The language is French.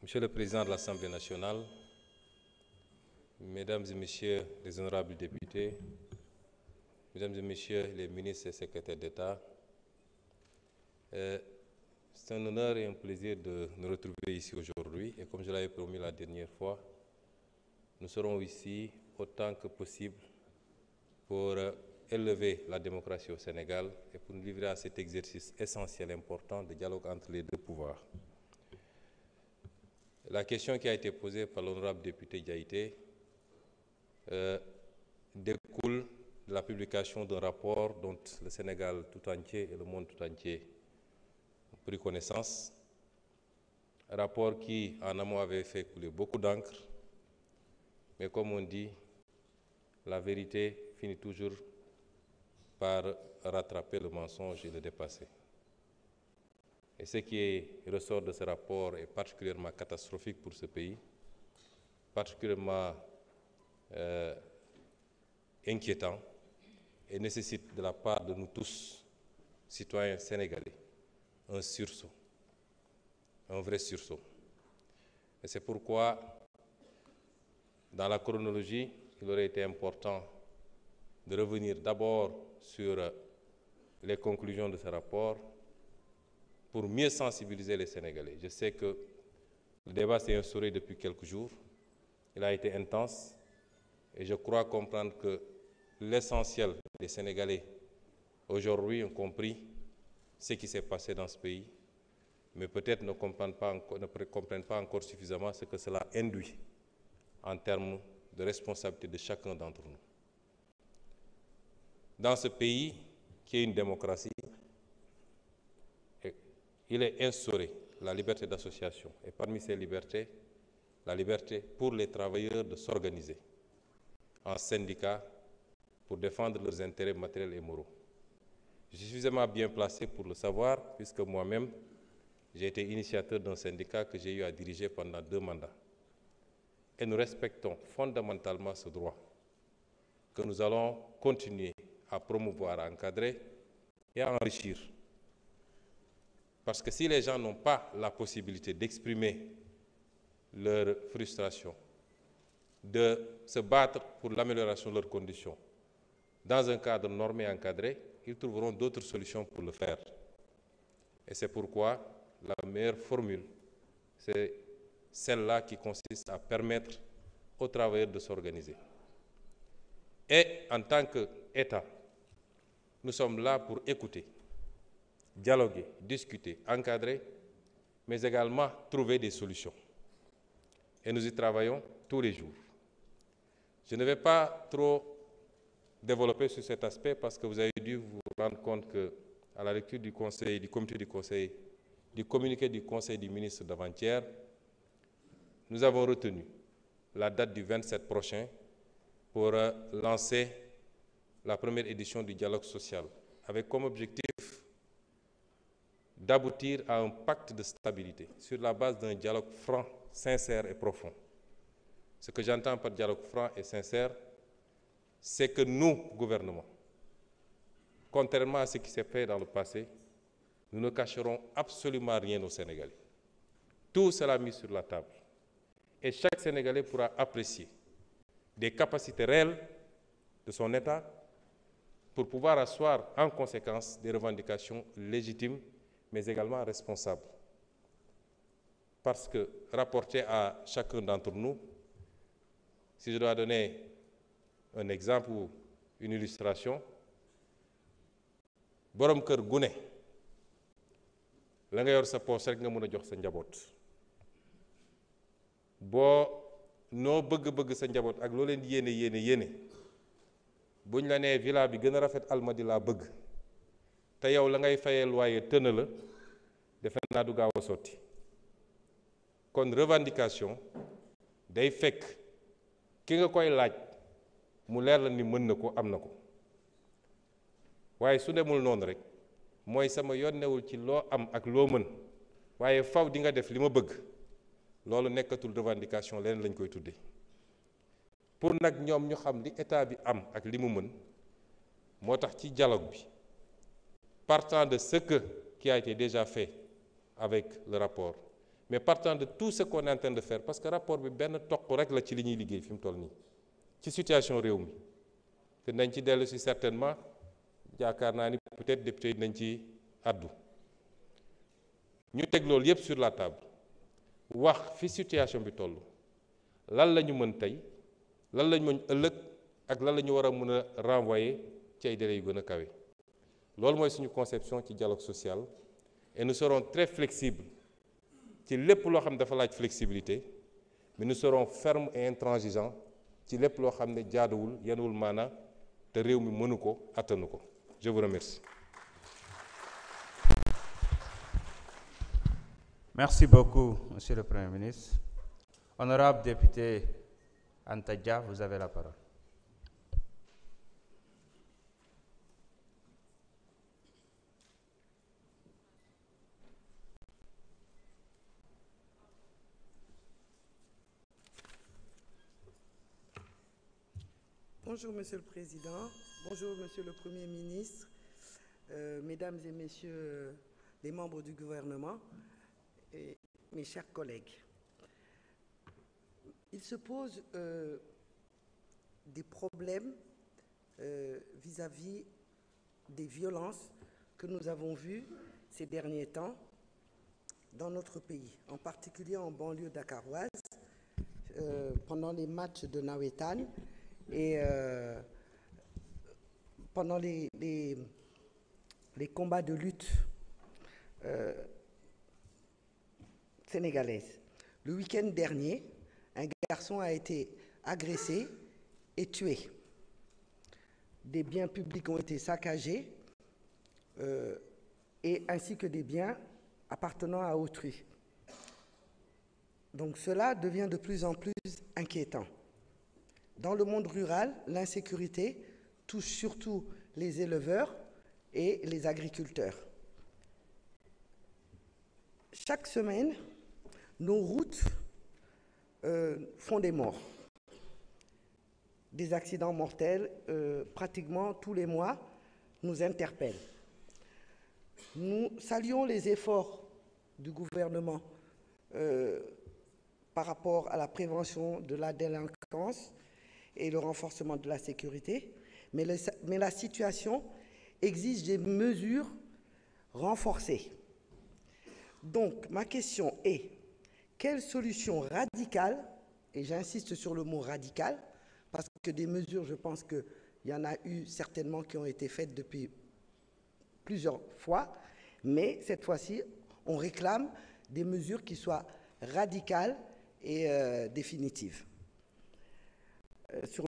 Monsieur le Président de l'Assemblée nationale, Mesdames et Messieurs les honorables députés, Mesdames et Messieurs les ministres et secrétaires d'État, c'est un honneur et un plaisir de nous retrouver ici aujourd'hui. Et comme je l'avais promis la dernière fois, nous serons ici autant que possible pour élever la démocratie au Sénégal et pour nous livrer à cet exercice essentiel, important, de dialogue entre les deux pouvoirs. La question qui a été posée par l'honorable député Diaïté découle de la publication d'un rapport dont le Sénégal tout entier et le monde tout entier ont pris connaissance. Un rapport qui, en amont, avait fait couler beaucoup d'encre, mais comme on dit, la vérité finit toujours par rattraper le mensonge et le dépasser. Et ce qui ressort de ce rapport est particulièrement catastrophique pour ce pays, particulièrement inquiétant et nécessite de la part de nous tous, citoyens sénégalais, un sursaut, un vrai sursaut. Et c'est pourquoi, dans la chronologie, il aurait été important de revenir d'abord sur les conclusions de ce rapport pour mieux sensibiliser les Sénégalais. Je sais que le débat s'est instauré depuis quelques jours, il a été intense et je crois comprendre que l'essentiel des Sénégalais aujourd'hui ont compris ce qui s'est passé dans ce pays, mais peut-être ne comprennent pas encore suffisamment ce que cela induit en termes de responsabilité de chacun d'entre nous. Dans ce pays qui est une démocratie, il est instauré la liberté d'association et parmi ces libertés, la liberté pour les travailleurs de s'organiser en syndicats pour défendre leurs intérêts matériels et moraux. Je suis suffisamment bien placé pour le savoir puisque moi-même, j'ai été initiateur d'un syndicat que j'ai eu à diriger pendant 2 mandats. Et nous respectons fondamentalement ce droit que nous allons continuer à promouvoir, à encadrer et à enrichir. Parce que si les gens n'ont pas la possibilité d'exprimer leur frustration, de se battre pour l'amélioration de leurs conditions, dans un cadre normé et encadré, ils trouveront d'autres solutions pour le faire. Et c'est pourquoi la meilleure formule, c'est celle-là qui consiste à permettre aux travailleurs de s'organiser. Et en tant qu'État, nous sommes là pour écouter, dialoguer, discuter, encadrer, mais également trouver des solutions. Et nous y travaillons tous les jours. Je ne vais pas trop développer sur cet aspect parce que vous avez dû vous rendre compte qu'à la lecture du Conseil, du comité du Conseil, du communiqué du Conseil du ministre d'avant-hier, nous avons retenu la date du 27 prochain pour lancer la première édition du dialogue social, avec comme objectif d'aboutir à un pacte de stabilité sur la base d'un dialogue franc, sincère et profond. Ce que j'entends par dialogue franc et sincère, c'est que nous, gouvernement, contrairement à ce qui s'est fait dans le passé, nous ne cacherons absolument rien aux Sénégalais. Tout sera mis sur la table. Et chaque Sénégalais pourra apprécier des capacités réelles de son État pour pouvoir asseoir en conséquence des revendications légitimes, mais également responsables. Parce que, rapporté à chacun d'entre nous, si je dois donner un exemple ou une illustration, borom kër gu ne la nga yor sa poos rek nga mën a jox sa njaboot boo noo bëgg-bëgg sa njaboot ak loo leen yéene buñ la nee villa bi gën a rafet Almadi laa bëgg te yow la ngay fayeel waaye tëna la defe naa du gaaw a sotti kon revendication day fekk ki nga koy laaj mu leer la ni mën na ko am na ko waaye su demul noonu rek mooy sama yoon newul ci loo am ak loo mën waaye faw di nga def li ma bëgg loolu nekkatul revendication leneen lañ koy tuddee pour nag ñoom ñu xam li état bi am ak li mu mën moo tax ci dialogue bi partant de ce qui a été déjà fait avec le rapport mais partant de tout ce qu'on est en train de faire parce que rapport bi benn toq rek la ci li ñuy liggéey fi mu toll nii ci situation réew mi te nañ ci dellu si certainement yaakaar naa ni peut-être député nañ ci àddu ñu teg loolu yépp sur la table wax fi situation bi toll lan la ñu mën tey lan la ñu mën ëllëg ak lan la ñu war a mën a renvoyer ci ay délais yu gën a kawe loolu mooy suñu conception ci dialogue social et nous serons très flexibles ci lépp loo xam ne dafa laaj flexibilité mais nous serons fermes et intransigeants ci lépp loo xam ne jaaduwul yenuwul maana te réew mi mënu ko attanu ko je vous remercie. Merci beaucoup, Monsieur le Premier ministre. Honorable député Anta Dia, vous avez la parole. Bonjour Monsieur le Président, bonjour Monsieur le Premier ministre, Mesdames et Messieurs les membres du gouvernement et mes chers collègues. Il se pose des problèmes vis-à-vis des violences que nous avons vues ces derniers temps dans notre pays, en particulier en banlieue dakaroise, pendant les matchs de Nawetan et pendant les combats de lutte sénégalaise. Le week-end dernier, un garçon a été agressé et tué. Des biens publics ont été saccagés et ainsi que des biens appartenant à autrui. Donc cela devient de plus en plus inquiétant. Dans le monde rural, l'insécurité touche surtout les éleveurs et les agriculteurs. Chaque semaine, nos routes font des morts. Des accidents mortels, pratiquement tous les mois, nous interpellent. Nous saluons les efforts du gouvernement par rapport à la prévention de la délinquance et le renforcement de la sécurité, mais la situation exige des mesures renforcées. Donc, ma question est, quelle solution radicale, et j'insiste sur le mot radical, parce que des mesures, je pense qu'il y en a eu certainement qui ont été faites depuis plusieurs fois, mais cette fois-ci, on réclame des mesures qui soient radicales et définitives. Sur